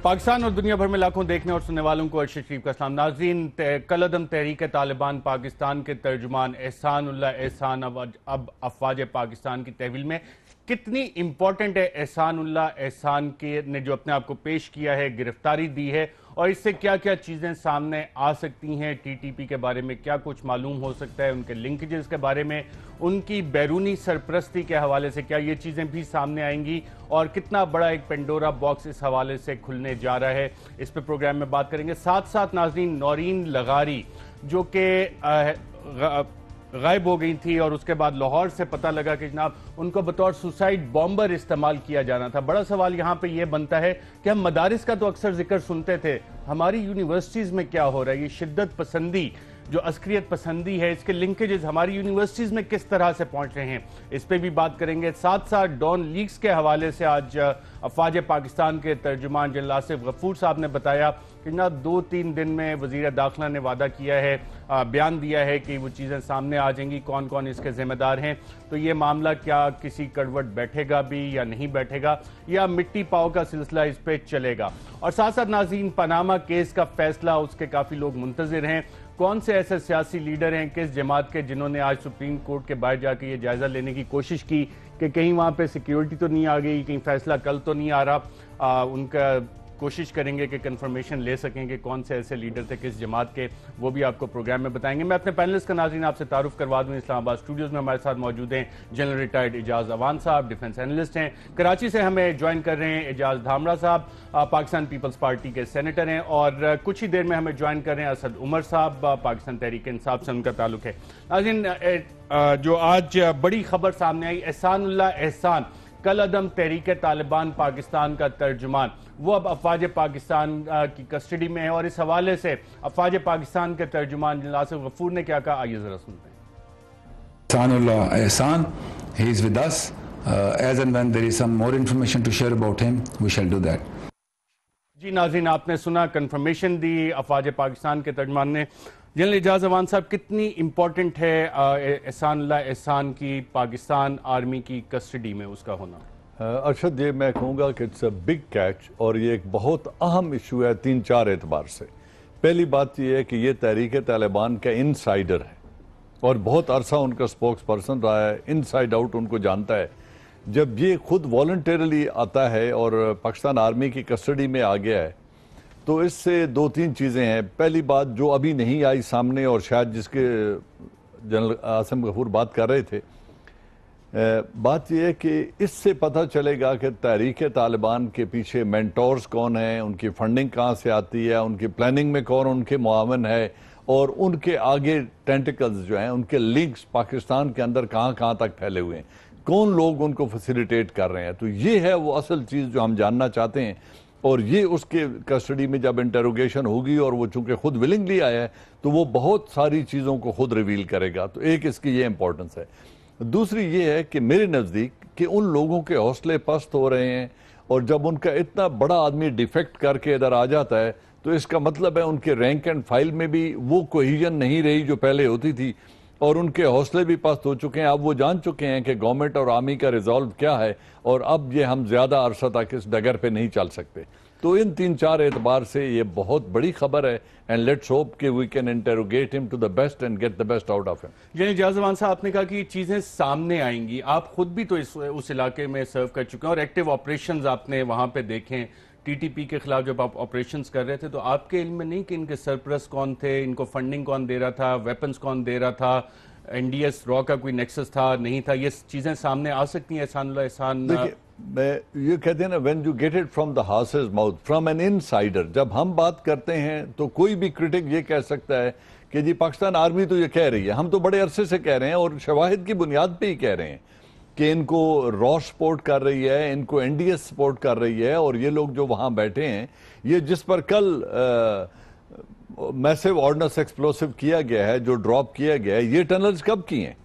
पाकिस्तान और दुनिया भर में लाखों देखने और सुनने वालों को अरशद शरीफ का सलाम। नाज़रीन, कलअदम तहरीक तालिबान पाकिस्तान के तर्जुमान एहसान उल्लाह एहसान अब अफवाज पाकिस्तान की तहवील में कितनी इंपॉर्टेंट है एहसान उल्लाह एहसान के ने जो अपने आप को पेश किया है, गिरफ्तारी दी है और इससे क्या क्या चीज़ें सामने आ सकती हैं, टीटीपी के बारे में क्या कुछ मालूम हो सकता है, उनके लिंकेजेस के बारे में, उनकी बैरूनी सरपरस्ती के हवाले से क्या ये चीज़ें भी सामने आएंगी और कितना बड़ा एक पेंडोरा बॉक्स इस हवाले से खुलने जा रहा है, इस पर प्रोग्राम में बात करेंगे। साथ साथ नाज़रीन, नौरीन लगारी जो कि गायब हो गई थी और उसके बाद लाहौर से पता लगा कि जनाब उनको बतौर सुसाइड बॉम्बर इस्तेमाल किया जाना था। बड़ा सवाल यहाँ पे ये बनता है कि हम मदारिस का तो अक्सर जिक्र सुनते थे, हमारी यूनिवर्सिटीज़ में क्या हो रहा है? ये शिद्दत पसंदी जो अस्करियत पसंदी है, इसके लिंकेजेस हमारी यूनिवर्सिटीज़ में किस तरह से पहुँच रहे हैं, इस पर भी बात करेंगे। साथ साथ डॉन लीक्स के हवाले से आज अफवाज पाकिस्तान के तर्जुमान जनरल आसिफ गफूर साहब ने बताया कि ना 2-3 दिन में वज़ीर दाखिला ने वादा किया है, बयान दिया है कि वो चीज़ें सामने आ जाएंगी, कौन कौन इसके ज़िम्मेदार हैं। तो ये मामला क्या किसी करवट बैठेगा भी या नहीं बैठेगा, या मिट्टी पाव का सिलसिला इस पर चलेगा। और साथ साथ नाज़रीन, पनामा केस का फैसला, उसके काफ़ी लोग मुंतज़िर हैं। कौन से ऐसे सियासी लीडर हैं, किस जमात के, जिन्होंने आज सुप्रीम कोर्ट के बाहर जाकर ये जायज़ा लेने की कोशिश की कि कहीं वहाँ पे सिक्योरिटी तो नहीं आ गई, कहीं फैसला कल तो नहीं आ रहा। उनका कोशिश करेंगे कि कंफर्मेशन ले सकें कि कौन से ऐसे लीडर थे, किस जमात के, वो भी आपको प्रोग्राम में बताएंगे। मैं अपने पैनलिस्ट का नाज़रीन आपसे तारुफ करवा दूं। इस्लामाबाद स्टूडियोज़ में हमारे साथ मौजूद हैं जनरल रिटायर्ड एजाज अवान साहब, डिफेंस एनालिस्ट हैं। कराची से हमें ज्वाइन कर रहे हैं एजाज धामरा साहब, पाकिस्तान पीपल्स पार्टी के सेनेटर हैं। और कुछ ही देर में हमें ज्वाइन कर रहे हैं असद उमर साहब, पाकिस्तान तहरीक इंसाफ से उनका ताल्लुक है। नाज़रीन, जो आज बड़ी खबर सामने आई, एहसान उल्लाह एहसान कलअदम तहरीक तालिबान पाकिस्तान का तर्जुमान, वो अब अफवाज पाकिस्तान की कस्टडी में है और इस हवाले से अफवाज पाकिस्तान के तर्जुमान जनरल आसिफ गफूर ने क्या कहा, आइए जरा सुनते हैं। Ehsanullah Ehsan, he is with us. As and when there is some more information to share about him, we shall do that. जी नाज़रीन, आपने सुना, कंफर्मेशन दी अफवाज पाकिस्तान के तर्जुमान ने। जनरल एजाज अवान साहब, कितनी इंपॉर्टेंट है एहसान उल्लाह एहसान की पाकिस्तान आर्मी की कस्टडी में उसका होना? अरशद, ये मैं कहूँगा कि इट्स अ बिग कैच और ये एक बहुत अहम इशू है 3-4 एतबार से। पहली बात यह है कि ये तहरीक तालिबान का इनसाइडर है और बहुत अरसा उनका स्पोक्स पर्सन रहा है, इनसाइड आउट उनको जानता है। जब ये खुद वॉलंटरली आता है और पाकिस्तान आर्मी की कस्टडी में आ गया है तो इससे 2-3 चीज़ें हैं। पहली बात जो अभी नहीं आई सामने और शायद जिसके जनरल आसिफ गफूर बात कर रहे थे, बात यह है कि इससे पता चलेगा कि तहरीक तालिबान के पीछे मेंटोर्स कौन हैं, उनकी फंडिंग कहाँ से आती है, उनकी प्लानिंग में कौन उनके मुआवन है और उनके आगे टेंटिकल्स जो हैं, उनके लिंक्स पाकिस्तान के अंदर कहाँ कहाँ तक फैले हुए हैं, कौन लोग उनको फैसिलिटेट कर रहे हैं। तो ये है वो असल चीज़ जो हम जानना चाहते हैं और ये उसके कस्टडी में जब इंटरोगेशन होगी और वो चूंकि खुद विलिंगली आया है तो वो बहुत सारी चीज़ों को खुद रिवील करेगा। तो एक इसकी ये इंपॉर्टेंस है। दूसरी ये है कि मेरे नज़दीक कि उन लोगों के हौसले पस्त हो रहे हैं और जब उनका इतना बड़ा आदमी डिफेक्ट करके इधर आ जाता है तो इसका मतलब है उनके रैंक एंड फाइल में भी वो कोहिजन नहीं रही जो पहले होती थी और उनके हौसले भी पस्त हो चुके हैं। अब वो जान चुके हैं कि गवर्नमेंट और आर्मी का रिजॉल्व क्या है और अब ये हम ज़्यादा अरसा तक इस डगर पे नहीं चल सकते। तो इन 3-4 एतबार से ये बहुत बड़ी खबर है एंड लेट्स होप कि we can interrogate him to the best and get the best out of him. General Aijaz Awan साहब, आपने कहा कि चीज़ें सामने आएंगी, आप खुद भी तो उस इलाके में सर्व कर चुके हैं और एक्टिव ऑपरेशंस आपने वहाँ पे देखे। टीटीपी के खिलाफ जब आप ऑपरेशंस कर रहे थे तो आपके इल्म में नहीं कि इनके सरपरस्त कौन थे, इनको फंडिंग कौन दे रहा था, वेपन्स कौन दे रहा था, एनडीएस रॉ का कोई नेक्सस था नहीं था, ये चीज़ें सामने आ सकती हैं? एहसान मैं ये कहते हैं ना, when you get it from the horses mouth from N insider, जब हम बात करते हैं तो कोई भी क्रिटिक ये कह सकता है कि जी पाकिस्तान आर्मी तो ये कह रही है, हम तो बड़े अरसे से कह रहे हैं और शवाहिद की बुनियाद पे ही कह रहे हैं कि इनको रॉ सपोर्ट कर रही है, इनको एनडीएस सपोर्ट कर रही है और ये लोग जो वहाँ बैठे हैं, ये जिस पर कल मैसिव ऑर्डिनेंस एक्सप्लोसिव किया गया है, जो ड्रॉप किया गया है, ये टनल्स कब की हैं?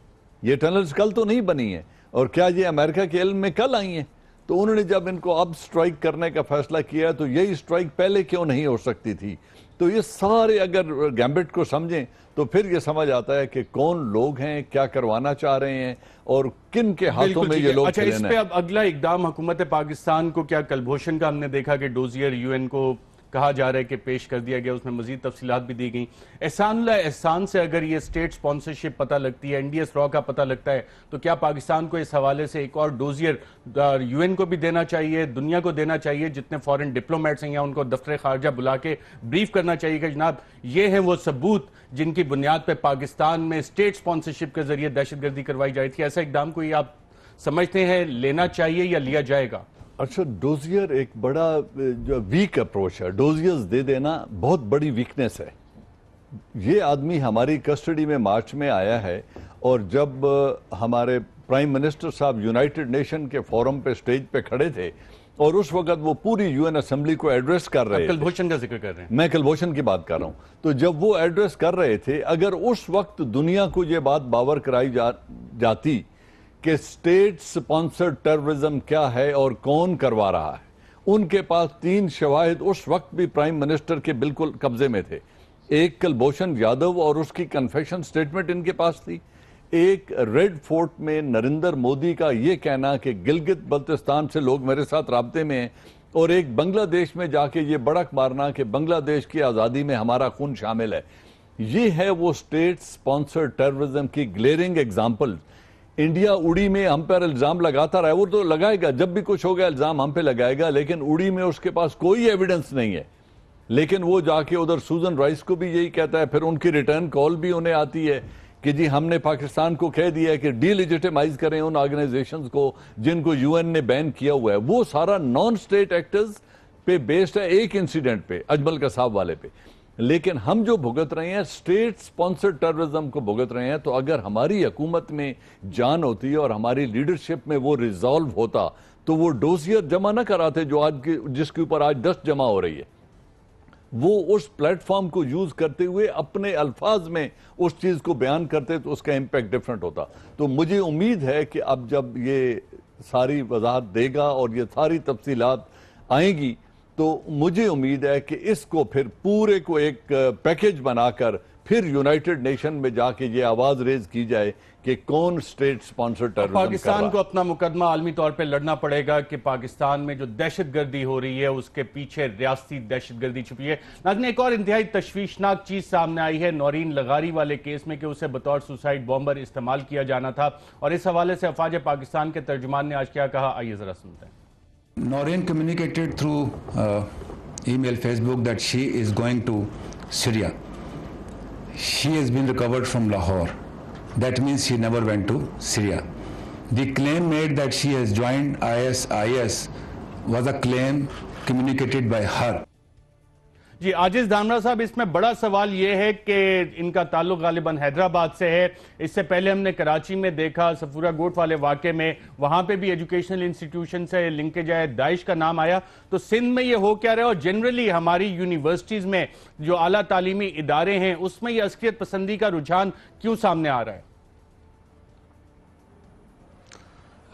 ये टनल्स कल तो नहीं बनी हैं और क्या ये अमेरिका के इल्म में कल आई हैं? तो उन्होंने जब इनको अब स्ट्राइक करने का फैसला किया तो यही स्ट्राइक पहले क्यों नहीं हो सकती थी? तो ये सारे अगर गैम्बिट को समझें तो फिर ये समझ आता है कि कौन लोग हैं, क्या करवाना चाह रहे हैं और किन के हाथों में ये लोग। अच्छा, इस पे अब अगला इकदाम हुकूमत पाकिस्तान को, क्या कलभूषण का हमने देखा कि डोजियर यूएन को कहा जा रहा है कि पेश कर दिया गया, उसमें मजीद तफसीलात भी दी गई। एहसानुल्लाह एहसान से अगर ये स्टेट स्पॉन्सरशिप पता लगती है, एनडीएस रॉ का पता लगता है, तो क्या पाकिस्तान को इस हवाले से एक और डोजियर यूएन को भी देना चाहिए, दुनिया को देना चाहिए, जितने फॉरेन डिप्लोमेट्स हैं या उनको दफ्तर खारजा बुला के ब्रीफ करना चाहिए कि जनाब ये हैं वो सबूत जिनकी बुनियाद पर पाकिस्तान में स्टेट स्पॉन्सरशिप के जरिए दहशतगर्दी करवाई जाती थी? ऐसा इकदाम कोई आप समझते हैं लेना चाहिए या लिया जाएगा? अच्छा, डोजियर एक बड़ा जो वीक अप्रोच है, डोजियर्स दे देना बहुत बड़ी वीकनेस है। ये आदमी हमारी कस्टडी में मार्च में आया है और जब हमारे प्राइम मिनिस्टर साहब यूनाइटेड नेशन के फोरम पे स्टेज पे खड़े थे और उस वक्त वो पूरी यूएन असेंबली को एड्रेस कर रहे थे, कलभूषण का जिक्र कर रहे हैं, मैं कलभूषण की बात कर रहा हूं, तो जब वो एड्रेस कर रहे थे, अगर उस वक्त दुनिया को ये बात बावर कराई जाती कि स्टेट स्पॉन्सर्ड टेररिज्म क्या है और कौन करवा रहा है, उनके पास 3 शवाहिद उस वक्त भी प्राइम मिनिस्टर के बिल्कुल कब्जे में थे। एक कुलभूषण यादव और उसकी कन्फेशन स्टेटमेंट इनके पास थी, एक रेड फोर्ट में नरेंद्र मोदी का यह कहना कि गिलगित बल्तिस्तान से लोग मेरे साथ राब्ते में हैं, और एक बांग्लादेश में जाके ये बड़क मारना कि बांग्लादेश की आज़ादी में हमारा खून शामिल है। ये है वो स्टेट स्पॉन्सर्ड टेररिज्म की ग्लेयरिंग एग्जाम्पल। इंडिया उड़ी में हम पर इल्जाम लगाता रहा है, वो तो लगाएगा, जब भी कुछ होगा इल्जाम हम पे लगाएगा, लेकिन उड़ी में उसके पास कोई एविडेंस नहीं है। लेकिन वो जाके उधर सूजन राइस को भी यही कहता है, फिर उनकी रिटर्न कॉल भी उन्हें आती है कि जी हमने पाकिस्तान को कह दिया है कि डीलिजिटिमाइज करें उन ऑर्गेनाइजेशंस को जिनको यूएन ने बैन किया हुआ है। वो सारा नॉन स्टेट एक्टर्स पे बेस्ड है, एक इंसिडेंट पे, अजमल कसाब वाले पे। लेकिन हम जो भुगत रहे हैं स्टेट स्पॉन्सर्ड टेररिज्म को भुगत रहे हैं। तो अगर हमारी हुकूमत में जान होती और हमारी लीडरशिप में वो रिजॉल्व होता तो वो डोजियर जमा न कराते जो आज के, जिसके ऊपर आज डस्ट जमा हो रही है। वो उस प्लेटफॉर्म को यूज करते हुए अपने अल्फाज में उस चीज को बयान करते तो उसका इंपैक्ट डिफरेंट होता। तो मुझे उम्मीद है कि अब जब ये सारी वजाहत देगा और ये सारी तफसीलात आएंगी तो मुझे उम्मीद है कि इसको फिर पूरे को एक पैकेज बनाकर फिर यूनाइटेड नेशन में जाके ये आवाज रेज की जाए कि कौन स्टेट स्पॉन्सर्ड टेररिज्म। पाकिस्तान को अपना मुकदमा आलमी तौर पे लड़ना पड़ेगा कि पाकिस्तान में जो दहशतगर्दी हो रही है उसके पीछे रियासती दहशतगर्दी छुपी है। नाज़रीन, एक और इंतहाई तशवीशनाक चीज सामने आई है नौरीन लगारी वाले केस में कि उसे बतौर सुसाइड बॉम्बर इस्तेमाल किया जाना था, और इस हवाले से अफवाज पाकिस्तान के तर्जुमान ने आज क्या कहा, आइए जरा सुनते हैं। Noreen communicated through email, Facebook that she is going to Syria. She has been recovered from Lahore. That means she never went to Syria. The claim made that she has joined ISIS was a claim communicated by her. जी आजिज धामरा साहब, इसमें बड़ा सवाल यह है कि इनका ताल्लुक गालिबन हैदराबाद से है। इससे पहले हमने कराची में देखा सफूरा गोट वाले वाक़े में, वहां पे भी एजुकेशनल इंस्टीट्यूशन से लिंकेज है, दाइश का नाम आया। तो सिंध में ये हो क्या रहा है और जनरली हमारी यूनिवर्सिटीज में जो आला तालीमी इदारे हैं उसमें यह अस्करियत पसंदी का रुझान क्यों सामने आ रहा है?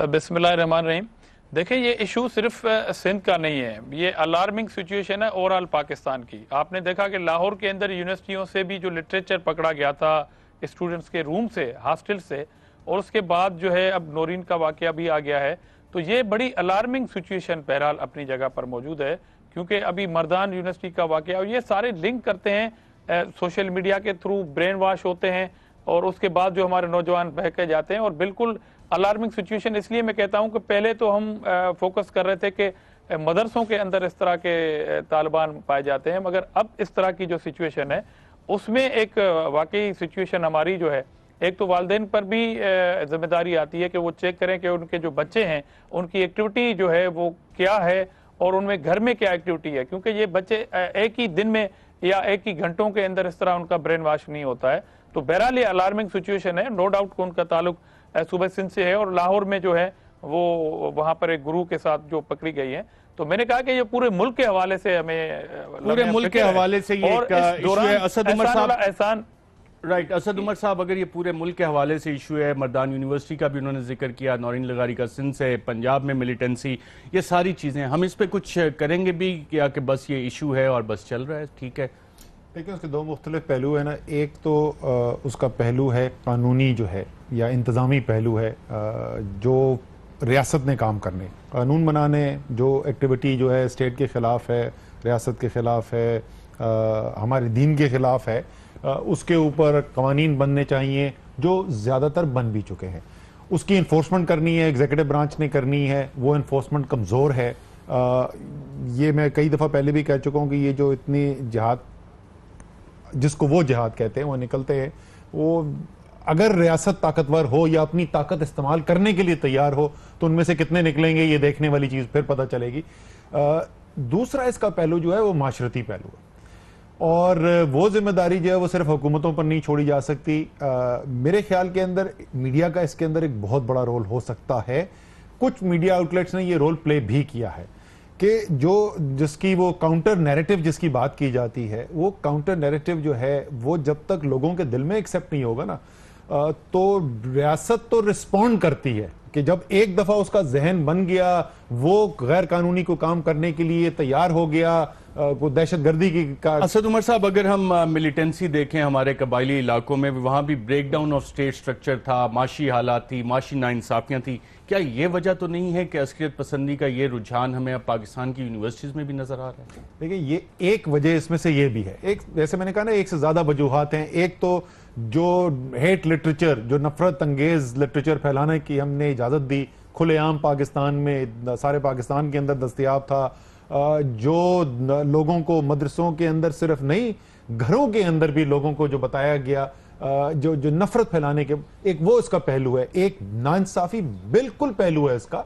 बिस्मिल्लाहिर्रहमानिर्रहीम। देखें, ये इशू सिर्फ सिंध का नहीं है, ये अलार्मिंग सिचुएशन है ओवरऑल पाकिस्तान की। आपने देखा कि लाहौर के अंदर यूनिवर्सिटियों से भी जो लिटरेचर पकड़ा गया था स्टूडेंट्स के रूम से, हॉस्टल से, और उसके बाद जो है अब नौरीन का वाकया भी आ गया है। तो ये बड़ी अलार्मिंग सिचुएशन बहरहाल अपनी जगह पर मौजूद है, क्योंकि अभी मर्दान यूनिवर्सिटी का वाकया, और ये सारे लिंक करते हैं सोशल मीडिया के थ्रू, ब्रेन वॉश होते हैं और उसके बाद जो हमारे नौजवान बहके जाते हैं। और बिल्कुल अलार्मिंग सिचुएशन इसलिए मैं कहता हूं कि पहले तो हम फोकस कर रहे थे कि मदरसों के अंदर इस तरह के तालिबान पाए जाते हैं, मगर अब इस तरह की जो सिचुएशन है उसमें एक वाकई सिचुएशन हमारी जो है, एक तो वालिदैन पर भी जिम्मेदारी आती है कि वो चेक करें कि उनके जो बच्चे हैं उनकी एक्टिविटी जो है वो क्या है और उनमें घर में क्या एक्टिविटी है, क्योंकि ये बच्चे एक ही दिन में या एक ही घंटों के अंदर इस तरह उनका ब्रेन वॉश नहीं होता है। तो बहरहाल ये अलार्मिंग सिचुएशन है। नो डाउट को उनका ताल्लुक सूबे सिंध से है और लाहौर में जो है वो वहां पर एक गुरु के साथ जो पकड़ी गई है। तो मैंने कहा कि ये पूरे मुल्क के हवाले से हमें, पूरे मुल्क के हवाले से ये एक इशू है। असद उमर साहब, राइट असद उमर साहब, अगर ये पूरे मुल्क के हवाले से इशू है, मर्दान यूनिवर्सिटी का भी उन्होंने जिक्र किया, नौरीन लगारी का सिंध से, पंजाब में मिलिटेंसी, ये सारी चीज़ें हम इस पे कुछ करेंगे भी क्या कि बस ये इशू है और बस चल रहा है, ठीक है? देखिए उसके दो मुख्तलिफ पहलू है ना। एक तो उसका पहलू है कानूनी जो है या इंतज़ामी पहलू है, जो रियासत ने काम करने, कानून बनाने, जो एक्टिविटी जो है स्टेट के ख़िलाफ़ है, रियासत के ख़िलाफ़ है, हमारे दीन के ख़िलाफ़ है, उसके ऊपर कवानीन बनने चाहिए जो ज़्यादातर बन भी चुके हैं। उसकी इन्फोर्समेंट करनी है, एग्जीक्यूटिव ब्रांच ने करनी है, वो इन्फोर्समेंट कमज़ोर है। ये मैं कई दफ़ा पहले भी कह चुका हूँ कि ये जो इतनी जिहाद, जिसको वो जिहाद कहते हैं, वो निकलते हैं, वो अगर रियासत ताकतवर हो या अपनी ताकत इस्तेमाल करने के लिए तैयार हो तो उनमें से कितने निकलेंगे ये देखने वाली चीज़ फिर पता चलेगी। दूसरा इसका पहलू जो है वो माशरती पहलू है, और वो जिम्मेदारी जो है वो सिर्फ हुकूमतों पर नहीं छोड़ी जा सकती। मेरे ख्याल के अंदर मीडिया का इसके अंदर एक बहुत बड़ा रोल हो सकता है। कुछ मीडिया आउटलेट्स ने ये रोल प्ले भी किया है कि जिसकी वो काउंटर नैरेटिव जिसकी बात की जाती है, वो काउंटर नैरेटिव जो है वो जब तक लोगों के दिल में एक्सेप्ट नहीं होगा ना, तो रियासत तो रिस्पॉन्ड करती है कि जब एक दफा उसका जहन बन गया, वो गैर कानूनी को काम करने के लिए तैयार हो गया, को दहशतगर्दी की असद उमर साहब, अगर हम मिलिटेंसी देखें हमारे कबायली इलाकों में, वहाँ भी break down of state structure था, माशी हालात थी, माशी नाइंसाफियाँ थी। क्या ये वजह तो नहीं है कि अस्करियत पसंदी का ये रुझान हमें अब पाकिस्तान की यूनिवर्सिटीज़ में भी नजर आ रहा है? देखिए ये एक वजह इसमें से ये भी है। एक, जैसे मैंने कहा ना, एक से ज़्यादा वजूहात हैं। एक तो जो हेट लिटरेचर, जो नफरत अंगेज लिटरेचर फैलाने की हमने इजाज़त दी, खुलेआम पाकिस्तान में, सारे पाकिस्तान के अंदर दस्तयाब था, जो लोगों को मदरसों के अंदर सिर्फ नहीं, घरों के अंदर भी लोगों को जो बताया गया, जो नफरत फैलाने के, एक वो इसका पहलू है। एक नाइंसाफी बिल्कुल पहलू है इसका।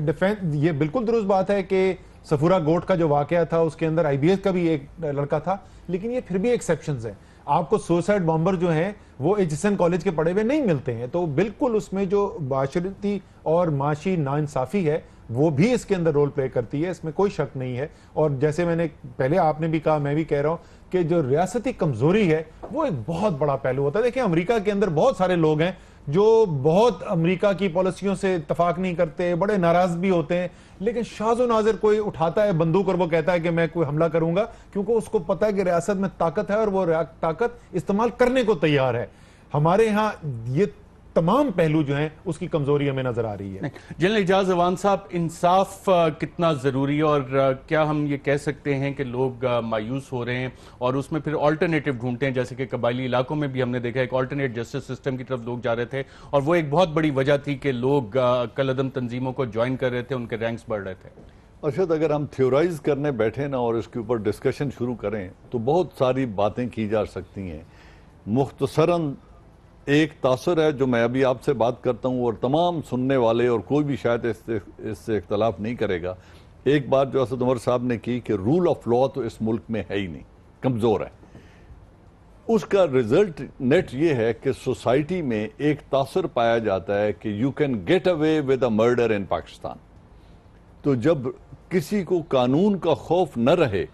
डिफेंस, ये बिल्कुल दुरुस्त बात है कि सफूरा गोट का जो वाकया था उसके अंदर IBS का भी एक लड़का था, लेकिन ये फिर भी एक्सेप्शंस है। आपको सुसाइड बॉम्बर जो हैं वो एचएसएन कॉलेज के पढ़े हुए नहीं मिलते हैं, तो बिल्कुल उसमें जो माशरती और माशी नाइंसाफी है वो भी इसके अंदर रोल प्ले करती है, इसमें कोई शक नहीं है। और जैसे मैंने पहले आपने भी कहा, मैं भी कह रहा हूं कि जो रियासती कमजोरी है वो एक बहुत बड़ा पहलू होता है। देखिए अमेरिका के अंदर बहुत सारे लोग हैं जो बहुत अमेरिका की पॉलिसियों से इत्तफाक नहीं करते, बड़े नाराज भी होते हैं, लेकिन शाज़ो नाज़िर कोई उठाता है बंदूक और वो कहता है कि मैं कोई हमला करूंगा, क्योंकि उसको पता है कि रियासत में ताकत है और वो ताकत इस्तेमाल करने को तैयार है। हमारे यहाँ ये तमाम पहलू जो हैं उसकी कमजोरी हमें नजर आ रही है। जनरल एजाज अवान साहब, इंसाफ कितना जरूरी है, और क्या हम ये कह सकते हैं कि लोग मायूस हो रहे हैं और उसमें फिर ऑल्टरनेटिव ढूंढते हैं? जैसे कि कबायली इलाकों में भी हमने देखा एक ऑल्टरनेट जस्टिस सिस्टम की तरफ लोग जा रहे थे, और वो एक बहुत बड़ी वजह थी कि लोग कलअदम तंजीमों को ज्वाइन कर रहे थे, उनके रैंक्स बढ़ रहे थे। अरशद, अगर हम थ्योराइज करने बैठे ना और इसके ऊपर डिस्कशन शुरू करें तो बहुत सारी बातें की जा सकती हैं। मुख्तसरन एक तासर है जो मैं अभी आपसे बात करता हूँ और तमाम सुनने वाले और कोई भी शायद इससे इख्तलाफ नहीं करेगा। एक बात जो असद उमर साहब ने की कि रूल ऑफ लॉ तो इस मुल्क में है ही नहीं, कमज़ोर है। उसका रिजल्ट नेट ये है कि सोसाइटी में एक तासर पाया जाता है कि you can get away with a murder in Pakistan. तो जब किसी को कानून का खौफ न रहे,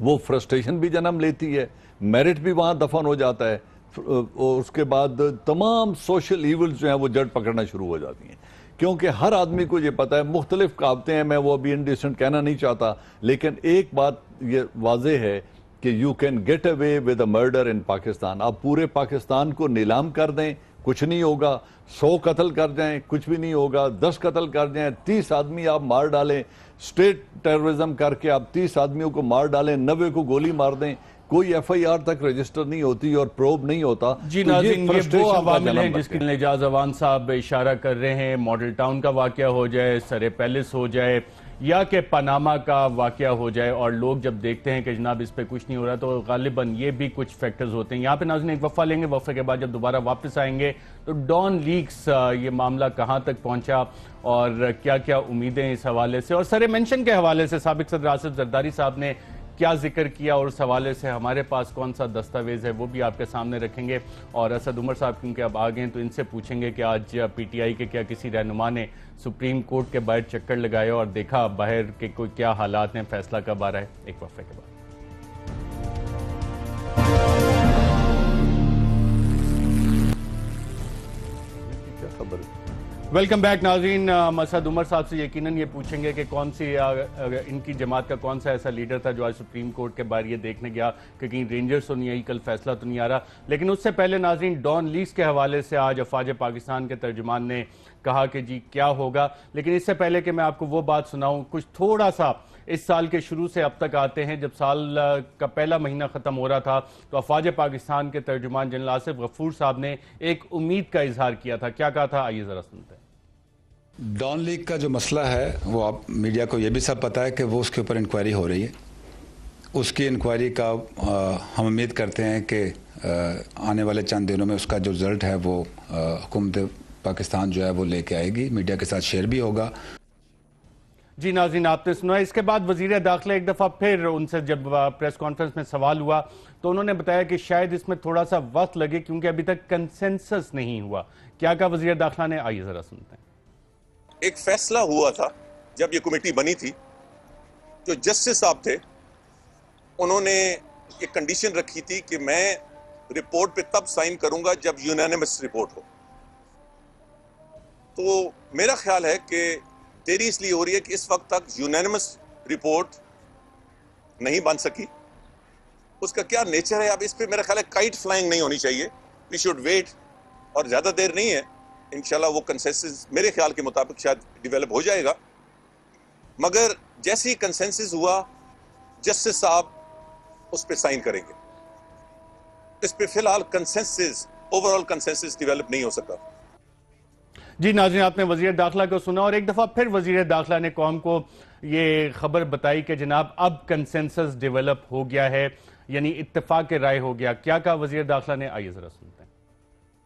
वो फ्रस्ट्रेशन भी जन्म लेती है, मेरिट भी वहाँ दफन हो जाता है, और उसके बाद तमाम सोशल इवल्स जो हैं वो जड़ पकड़ना शुरू हो जाती हैं। क्योंकि हर आदमी को ये पता है, मुख्तलिफ कहावतें हैं, मैं वो अभी इंडिसेंट कहना नहीं चाहता, लेकिन एक बात ये वाजे है कि you can get away with a murder in Pakistan. आप पूरे पाकिस्तान को नीलाम कर दें, कुछ नहीं होगा। 100 कत्ल कर जाएं, कुछ भी नहीं होगा। 10 कत्ल कर जाएं, 30 आदमी आप मार डालें, स्टेट टेररिज्म करके आप 30 आदमियों को मार डालें, 90 को गोली मार दें, कोई FIR तक रजिस्टर नहीं होती और प्रोब नहीं होता। जी तो नाज़रीन, ये वो अवामिल हैं जिसके लिए एजाज अवान साहब इशारा कर रहे हैं। मॉडल टाउन का वाकया हो जाए, सरे पैलेस हो जाए, या कि पनामा का वाकया हो जाए, और लोग जब देखते हैं कि जनाब इस पे कुछ नहीं हो रहा, तो गालिबन ये भी कुछ फैक्टर्स होते हैं। यहाँ पे नाज़रीन एक वफ़ा लेंगे, वफ़े के बाद जब दोबारा वापस आएंगे तो डॉन लीक्स ये मामला कहाँ तक पहुँचा और क्या क्या उम्मीदें इस हवाले से, और सरे मेंशन के हवाले से साबिक सदर आसिफ जरदारी साहब ने क्या जिक्र किया और उस हवाले से हमारे पास कौन सा दस्तावेज है वो भी आपके सामने रखेंगे। और असद उमर साहब क्योंकि अब आ गए हैं तो इनसे पूछेंगे कि आज PTI के क्या किसी रहनुमा ने सुप्रीम कोर्ट के बाहर चक्कर लगाया और देखा बाहर के कोई क्या हालात हैं, फैसला कब आ रहा है। एक वक्फे के बाद। वेलकम बैक नाज़रीन। मसद उमर साहब से यकीनन ये पूछेंगे कि कौन सी इनकी जमात का कौन सा ऐसा लीडर था जो आज सुप्रीम कोर्ट के बाहर ये देखने गया कि कहीं रेंजर्स तो नहीं आई, कल फैसला तो नहीं आ रहा। लेकिन उससे पहले नाज़रीन, डॉन लीक्स के हवाले से आज अफवाज पाकिस्तान के तर्जुमान ने कहा कि जी क्या होगा। लेकिन इससे पहले कि मैं आपको वो बात सुनाऊँ, कुछ थोड़ा सा इस साल के शुरू से अब तक आते हैं। जब साल का पहला महीना ख़त्म हो रहा था तो अफवाज पाकिस्तान के तर्जुमान जनरल आसिफ गफूर साहब ने एक उम्मीद का इजहार किया था। क्या कहा था, आइए ज़रा सुनते हैं। डॉन लीग का जो मसला है वो आप मीडिया को ये भी सब पता है कि वो उसके ऊपर इंक्वायरी हो रही है। उसकी इंक्वायरी का हम उम्मीद करते हैं कि आने वाले चंद दिनों में उसका जो रिजल्ट है वो हुकूमत पाकिस्तान जो है वो लेके आएगी, मीडिया के साथ शेयर भी होगा। जी नाज़रीन, आपने सुना। इसके बाद वज़ीर दाखिला एक दफ़ा फिर उनसे जब प्रेस कॉन्फ्रेंस में सवाल हुआ तो उन्होंने बताया कि शायद इसमें थोड़ा सा वक्त लगे क्योंकि अभी तक कंसेंसस नहीं हुआ। क्या कहा वज़ीर दाखिला ने, आइए ज़रा सुनते हैं। एक फैसला हुआ था जब ये कमेटी बनी थी, जो जस्टिस साहब थे उन्होंने एक कंडीशन रखी थी कि मैं रिपोर्ट पे तब साइन करूंगा जब यूनानिमस रिपोर्ट हो। तो मेरा ख्याल है कि देरी इसलिए हो रही है कि इस वक्त तक यूनानिमस रिपोर्ट नहीं बन सकी। उसका क्या नेचर है, अब इस पे मेरा ख्याल है काइट फ्लाइंग नहीं होनी चाहिए। वी शुड वेट, और ज्यादा देर नहीं है, इंशाल्लाह वो कंसेंसस मेरे ख्याल के मुताबिक शायद डेवलप हो जाएगा। मगर जैसे ही कंसेंसस हुआ जस्टिस साहब उस पर साइन करेंगे। इस पे फिलहाल कंसेंसस, ओवरऑल कंसेंसस डेवलप नहीं हो सका। जी नाज़रीन, आपने वज़ीर दाखिला को सुना और एक दफ़ा फिर वज़ीर दाखिला ने कौम को ये खबर बताई कि जनाब अब कंसेंसस डेवलप हो गया है, यानी इत्तेफाक राय हो गया। क्या कहा वज़ीर दाखिला ने, आइए ज़रा सुनते हैं।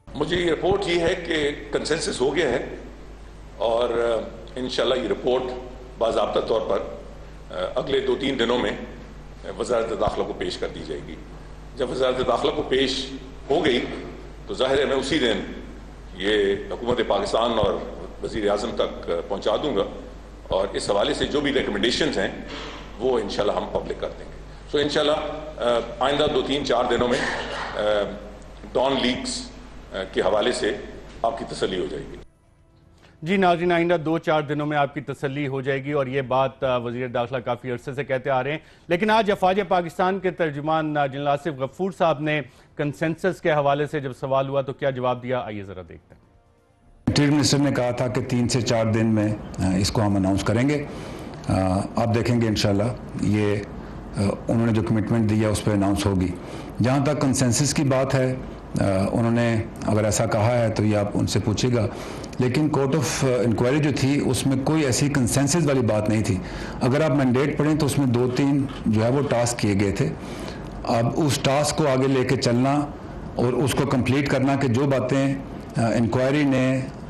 मुझे ये रिपोर्ट ये है कि कंसेंसस हो गया है और इंशाल्लाह ये रिपोर्ट बाज़ाब्ता तौर पर अगले 2-3 दिनों में वज़ारत दाखिला को पेश कर दी जाएगी। जब वज़ारत दाखिला को पेश हो गई तो ज़ाहिर है मैं उसी दिन ये हुकूमत पाकिस्तान और वज़ीर आज़म तक पहुँचा दूँगा और इस हवाले से जो भी रिकमेंडेशंस हैं वो इंशाल्लाह हम पब्लिक कर देंगे। सो इंशाल्लाह आइंदा 2-3-4 दिनों में डॉन लीक्स के हवाले से आपकी तसल्ली हो जाएगी। जी नाज़रीन, आइंदा 2-4 दिनों में आपकी तसल्ली हो जाएगी और ये बात वज़ीर दाखिला काफ़ी अरसे से कहते आ रहे हैं। लेकिन आज अफवाज पाकिस्तान के तर्जुमान जनरल आसिफ गफूर साहब ने कंसेंसस के हवाले से जब सवाल हुआ तो क्या जवाब दिया, आइए ज़रा देखते हैं। इंटीरियर मिनिस्टर ने कहा था कि 3 से 4 दिन में इसको हम अनाउंस करेंगे। आप देखेंगे इंशाल्लाह ये उन्होंने जो कमिटमेंट दी है उस पर अनाउंस होगी। जहाँ तक कंसेंसस की बात है, उन्होंने अगर ऐसा कहा है तो ये आप उनसे पूछिएगा। लेकिन कोर्ट ऑफ इंक्वायरी जो थी उसमें कोई ऐसी कंसेंसस वाली बात नहीं थी। अगर आप मैंडेट पढ़ें तो उसमें 2-3 जो है वो टास्क किए गए थे। अब उस टास्क को आगे लेके चलना और उसको कंप्लीट करना कि जो बातें इंक्वायरी ने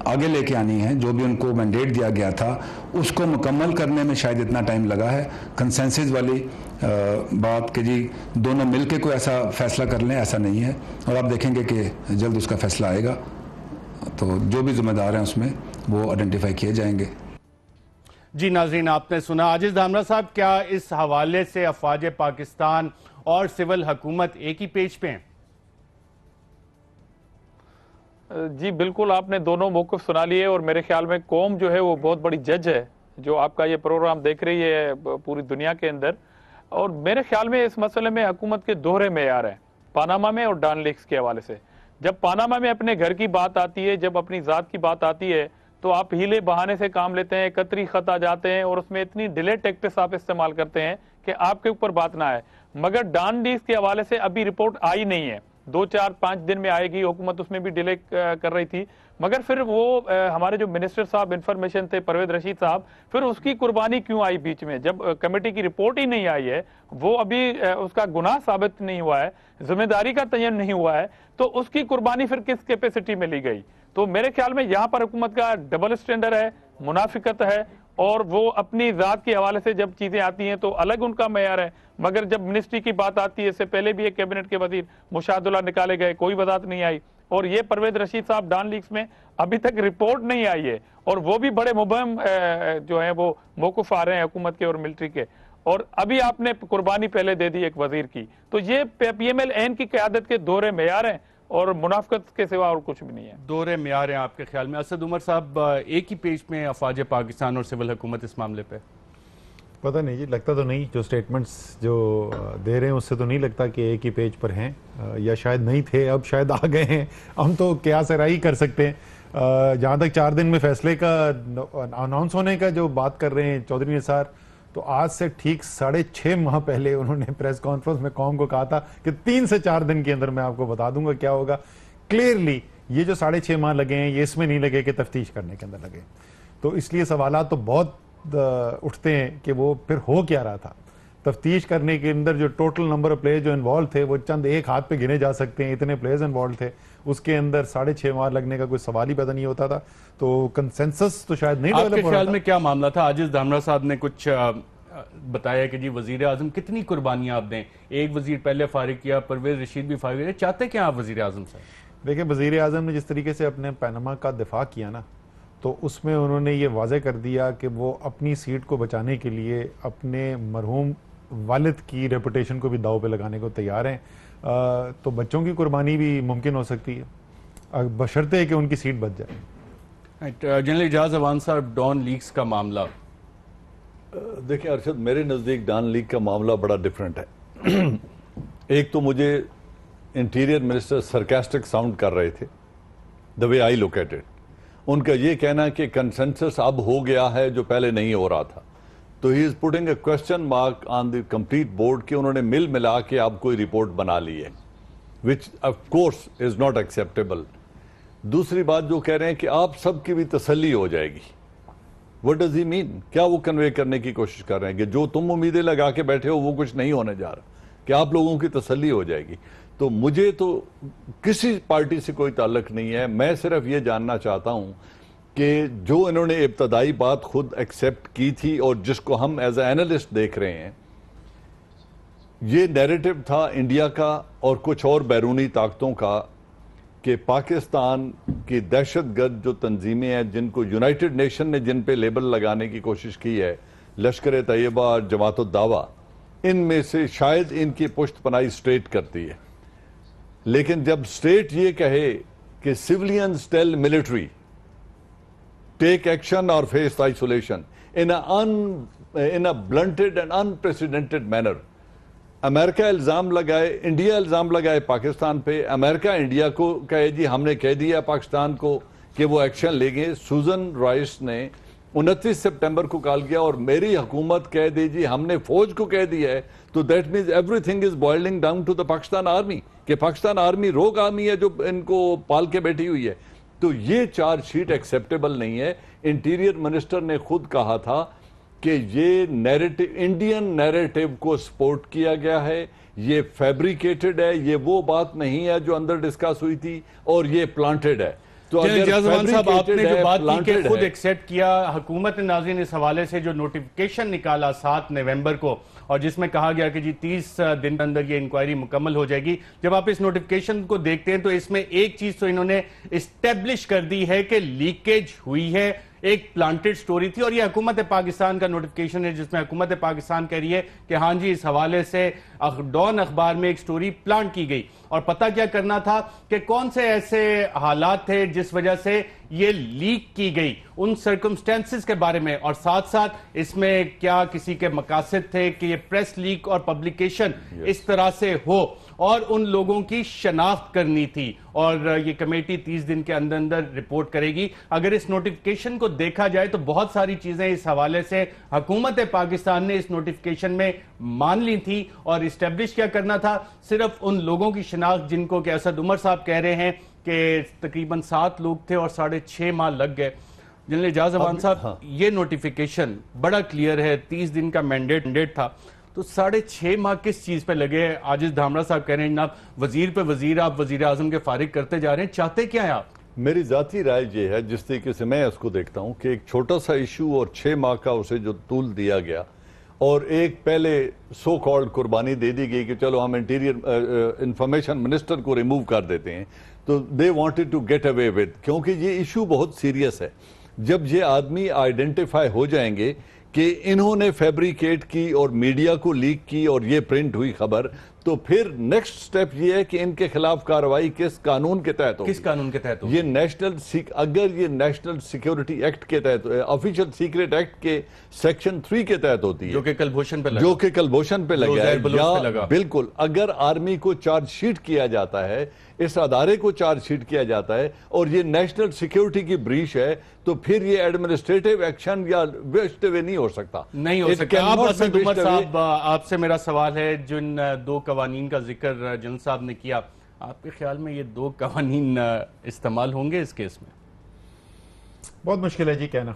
आगे लेके आनी है, जो भी उनको मैंडेट दिया गया था उसको मुकम्मल करने में शायद इतना टाइम लगा है। कंसेंसस वाली बात कि जी दोनों मिलके कोई ऐसा फैसला कर लें, ऐसा नहीं है। और आप देखेंगे कि जल्द उसका फैसला आएगा तो जो भी जिम्मेदार हैं उसमें वो आइडेंटिफाई किए जाएंगे। जी नाज़रीन, आपने सुना। आजिज़ धामरा साहब, क्या इस हवाले से अफवाज पाकिस्तान और सिविल हुकूमत एक ही पेज पे हैं? जी बिल्कुल, आपने दोनों मौक़िफ़ सुना लिए और मेरे ख्याल में कौम जो है वो बहुत बड़ी जज है जो आपका ये प्रोग्राम देख रही है पूरी दुनिया के अंदर। और मेरे ख्याल में इस मसले में हुकूमत के दोहरे मेयार हैं, पानामा में और डॉन लीक्स के हवाले से। जब पानामा में अपने घर की बात आती है, जब अपनी ज़ात की बात आती है तो आप हीले बहाने से काम लेते हैं, कतरी खत आ जाते हैं और उसमें इतनी डिले टैक्टिक्स आप इस्तेमाल करते हैं कि आपके ऊपर बात ना आए। मगर डॉन लीक्स के हवाले से अभी रिपोर्ट आई नहीं है, 2-4-5 दिन में आएगी। हुकूमत उसमें भी डिले कर रही थी, मगर फिर वो हमारे जो मिनिस्टर साहब इंफॉर्मेशन थे परवेज रशीद साहब, फिर उसकी कुर्बानी क्यों आई बीच में? जब कमेटी की रिपोर्ट ही नहीं आई है, वो अभी उसका गुनाह साबित नहीं हुआ है, जिम्मेदारी का तयन नहीं हुआ है, तो उसकी कुर्बानी फिर किस कैपेसिटी में ली गई? तो मेरे ख्याल में यहाँ पर हुकूमत का डबल स्टैंडर्ड है, मुनाफिकत है और वो अपनी ज़ात के हवाले से जब चीज़ें आती हैं तो अलग उनका मेयार है। मगर जब मिनिस्ट्री की बात आती है, इससे पहले भी एक कैबिनेट के वजीर मुशाहिदुल्लाह निकाले गए, कोई वजाहत नहीं आई। और ये परवेज रशीद साहब डॉन लीक्स में अभी तक रिपोर्ट नहीं आई है और वो भी बड़े मुबहम जो है वो मौक़िफ़ आ रहे हैं हुकूमत के और मिलिट्री के। और अभी आपने कुर्बानी पहले दे दी एक वजीर की, तो ये PMLN की क़यादत के दोहरे मेयार हैं और मुनाफकत के सिवा और कुछ भी नहीं है। दोहरे म्यार हैं आपके ख्याल में? असद उमर साहब, एक ही पेज में अफवाज पाकिस्तान और सिविल हुकूमत इस मामले पे? पता नहीं जी, लगता तो नहीं, जो स्टेटमेंट्स जो दे रहे हैं उससे तो नहीं लगता कि एक ही पेज पर हैं, या शायद नहीं थे, अब शायद आ गए हैं, हम तो क्या सराही कर सकते हैं। जहाँ तक 4 दिन में फैसले का अनाउंस होने का जो बात कर रहे हैं चौधरी निसार, तो आज से ठीक 6.5 माह पहले उन्होंने प्रेस कॉन्फ्रेंस में कौम को कहा था कि 3 से 4 दिन के अंदर मैं आपको बता दूंगा क्या होगा। क्लियरली ये जो 6.5 माह लगे हैं ये इसमें नहीं लगे कि तफ्तीश करने के अंदर लगे, तो इसलिए सवालात तो बहुत उठते हैं कि वो फिर हो क्या रहा था। तफ्तीश करने के अंदर जो टोटल नंबर ऑफ प्लेयर्स जो इन्वॉल्व थे वो चंद एक हाथ पे गिने जा सकते हैं, इतने प्लेयर्स इन्वॉल्व थे, उसके अंदर 6.5 माह लगने का कोई सवाल ही पैदा नहीं होता था। तो कंसेंसस तो शायद नहीं डेवलप हो रहा था। आपके ख्याल में क्या मामला था? आजिज धामरा साहब ने कुछ बताया कि जी वजीर आजम कितनी कुर्बानियां आप दें, एक वजीर पहले फारिग किया, परवेज रशीद भी फारिग किया, चाहते क्या आप वजीर आजम से? देखिए, वजीर आजम ने जिस तरीके से अपने पैनमा का दिफा किया ना, तो उसमें उन्होंने ये वाजे कर दिया कि वो अपनी सीट को बचाने के लिए अपने मरहूम वालिद की रेपुटेशन को भी दाव पे लगाने को तैयार हैं। तो बच्चों की कुर्बानी भी मुमकिन हो सकती है बशर्ते कि उनकी सीट बच जाए। जनरल एजाज अवान साहब, डॉन लीक्स का मामला। देखिए अरशद, मेरे नज़दीक डॉन लीक का मामला बड़ा डिफरेंट है। एक तो मुझे इंटीरियर मिनिस्टर सरकास्टिक साउंड कर रहे थे, the way I look at it. उनका ये कहना कि कंसेंसस अब हो गया है जो पहले नहीं हो रहा था, तो he is putting a question mark on the complete board कि उन्होंने मिल मिला के अब कोई रिपोर्ट बना ली है, which of course is not acceptable. दूसरी बात जो कह रहे हैं कि आप सबकी भी तसल्ली हो जाएगी, व्हाट डज ही मीन? क्या वो कन्वे करने की कोशिश कर रहे हैं कि जो तुम उम्मीदें लगा के बैठे हो वो कुछ नहीं होने जा रहा, कि आप लोगों की तसल्ली हो जाएगी? तो मुझे तो किसी पार्टी से कोई ताल्लुक नहीं है, मैं सिर्फ ये जानना चाहता हूं कि जो इन्होंने इब्तदाई बात खुद एक्सेप्ट की थी और जिसको हम एज ए एनालिस्ट देख रहे हैं, ये नैरेटिव था इंडिया का और कुछ और बैरूनी ताकतों का कि पाकिस्तान की दहशतगर्द जो तंजीमें हैं जिनको यूनाइटेड नेशन ने जिन पे लेबल लगाने की कोशिश की है, लश्कर तैयबा और जमात उद दावा, इनमें से शायद इनकी पुश्त पनाही स्टेट करती है। लेकिन जब स्टेट ये कहे कि civilians tell military take action और face isolation in a blunted and unprecedented manner, America इल्ज़ाम लगाए, इंडिया इल्ज़ाम लगाए पाकिस्तान पे, अमेरिका इंडिया को कहे जी हमने कह दिया पाकिस्तान को कि वो एक्शन लेंगे। सुजन राइस ने 29 सितंबर को कॉल किया और मेरी हुकूमत कह दे जी हमने फौज को कह दिया है, तो that means everything is boiling down to the Pakistan army, कि पाकिस्तान आर्मी रोग आर्मी है जो इनको पाल के बैठी हुई है। तो ये चार्जशीट एक्सेप्टेबल नहीं है। इंटीरियर मिनिस्टर ने खुद कहा था कि ये नैरेटिव, इंडियन नैरेटिव को सपोर्ट किया गया है, ये फैब्रिकेटेड है, ये वो बात नहीं है जो अंदर डिस्कस हुई थी, और ये प्लांटेड है। तो साहब, आपने जो बात की कि खुद एक्सेप्ट किया, हुकूमत ने नाज़रीन इस हवाले से जो नोटिफिकेशन निकाला 7 नवंबर को, और जिसमें कहा गया कि जी 30 दिन के अंदर ये इंक्वायरी मुकम्मल हो जाएगी, जब आप इस नोटिफिकेशन को देखते हैं तो इसमें एक चीज तो इन्होंने इस्टेब्लिश कर दी है कि लीकेज हुई है, एक प्लांटेड स्टोरी थी, और ये हुकूमत पाकिस्तान का नोटिफिकेशन है जिसमें हुकूमत पाकिस्तान कह रही है कि हाँ जी इस हवाले से डॉन अखबार में एक स्टोरी प्लांट की गई। और पता क्या करना था कि कौन से ऐसे हालात थे जिस वजह से ये लीक की गई, उन सर्कमस्टेंसेस के बारे में, और साथ साथ इसमें क्या किसी के मकासद थे कि ये प्रेस लीक और पब्लिकेशन इस तरह से हो, और उन लोगों की शनाख्त करनी थी। और ये कमेटी 30 दिन के अंदर अंदर रिपोर्ट करेगी। अगर इस नोटिफिकेशन को देखा जाए तो बहुत सारी चीजें इस हवाले से हुकूमत पाकिस्तान ने इस नोटिफिकेशन में मान ली थी, और इस्टेब्लिश क्या करना था, सिर्फ उन लोगों की शनाख्त जिनको कि असद उमर साहब कह रहे हैं कि तकरीबन 7 लोग थे और 6.5 माह लग गए। जनरल एजाज अवान साहब, हाँ। ये नोटिफिकेशन बड़ा क्लियर है, 30 दिन का मैंडेट था, तो 6.5 माह किस चीज पे लगे? आजिज धामरा साहब कह रहे हैं जनाब वजीर पे वजीर आप वजीर आजम के फारिग करते जा रहे हैं, चाहते क्या है आप? मेरी जाती राय ये है, जिस तरीके से मैं उसको देखता हूं, कि एक छोटा सा इशू और 6 माह का उसे जो तूल दिया गया, और एक पहले सो कॉल्ड कुर्बानी दे दी गई कि चलो हम इंटीरियर इंफॉर्मेशन मिनिस्टर को रिमूव कर देते हैं, तो they wanted to get away with, क्योंकि ये इशू बहुत सीरियस है। जब ये आदमी आइडेंटिफाई हो जाएंगे कि इन्होंने फैब्रिकेट की और मीडिया को लीक की और ये प्रिंट हुई खबर, तो फिर नेक्स्ट स्टेप ये है कि इनके खिलाफ कार्रवाई किस कानून के तहत हो, किस कानून के तहत हो? ये अगर ये नेशनल सिक्योरिटी एक्ट के तहत, ऑफिशियल सीक्रेट एक्ट के सेक्शन 3 के तहत होती है, जो कि कलभूषण पे लगा, जो कि कलभूषण पे लगा है, पे लगा। बिल्कुल, अगर आर्मी को चार्जशीट किया जाता है, इस अदारे को चार्जशीट किया जाता है और ये नेशनल सिक्योरिटी की ब्रीच है, तो फिर ये एडमिनिस्ट्रेटिव एक्शन या वेस्ट वे नहीं हो सकता, नहीं हो सकता। अब असद उमर साहब, आपसे मेरा सवाल है, जिन दो कवानीन का जिक्र जनरल साहब ने किया, आपके ख्याल में ये दो कवानीन इस्तेमाल होंगे इस केस में? बहुत मुश्किल है जी कहना।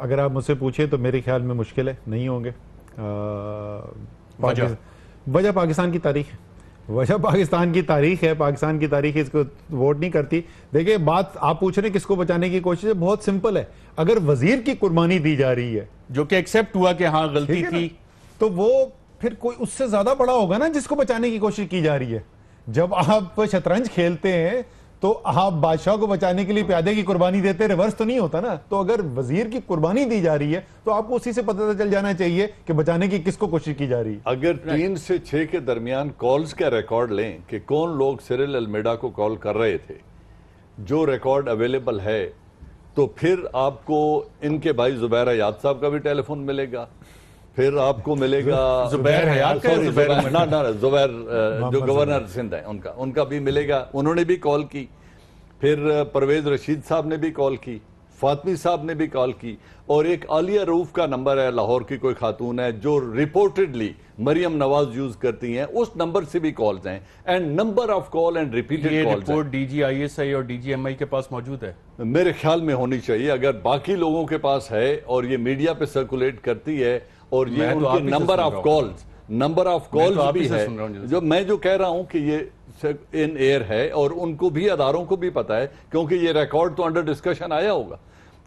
अगर आप मुझसे पूछे तो मेरे ख्याल में मुश्किल है, नहीं होंगे। वजह पाकिस्तान की तारीख है, वजह पाकिस्तान की तारीख है, पाकिस्तान की तारीख इसको वोट नहीं करती। देखिए, बात आप पूछ रहे हैं किसको बचाने की कोशिश है, बहुत सिंपल है। अगर वजीर की कुर्बानी दी जा रही है, जो कि एक्सेप्ट हुआ कि हाँ गलती थी, तो वो फिर कोई उससे ज्यादा बड़ा होगा ना जिसको बचाने की कोशिश की जा रही है। जब आप शतरंज खेलते हैं तो आप बादशाह को बचाने के लिए प्यादे की कुर्बानी देते, रिवर्स तो नहीं होता ना। तो अगर वजीर की कुर्बानी दी जा रही है तो आपको उसी से पता चल जाना चाहिए कि बचाने की किसको कोशिश की जा रही है। अगर 3 से 6 के दरमियान कॉल्स का रिकॉर्ड लें कि कौन लोग सिरिल अलमेडा को कॉल कर रहे थे, जो रिकॉर्ड अवेलेबल है, तो फिर आपको इनके भाई जुबैर हयात साहब का भी टेलीफोन मिलेगा, फिर आपको मिलेगा जुबैर हयात का, जुबैर जो गवर्नर सिंध है उनका भी मिलेगा, उन्होंने भी कॉल की। फिर परवेज रशीद साहब ने भी कॉल की, फातमी साहब ने भी कॉल की, और एक आलिया रऊफ का नंबर है, लाहौर की कोई खातून है जो रिपोर्टेडली मरियम नवाज यूज करती हैं, उस नंबर से भी कॉल्स हैं, and number of call and repeated calls. Report DGISI और DGMI के पास मौजूद है, मेरे ख्याल में होनी चाहिए। अगर बाकी लोगों के पास है और ये मीडिया पे सर्कुलेट करती है, और ये उनके नंबर ऑफ कॉल्स भी है, जो कह रहा हूं कि ये इन एयर है, और उनको भी, अदारों को भी पता है, क्योंकि ये रिकॉर्ड तो अंडर डिस्कशन आया होगा।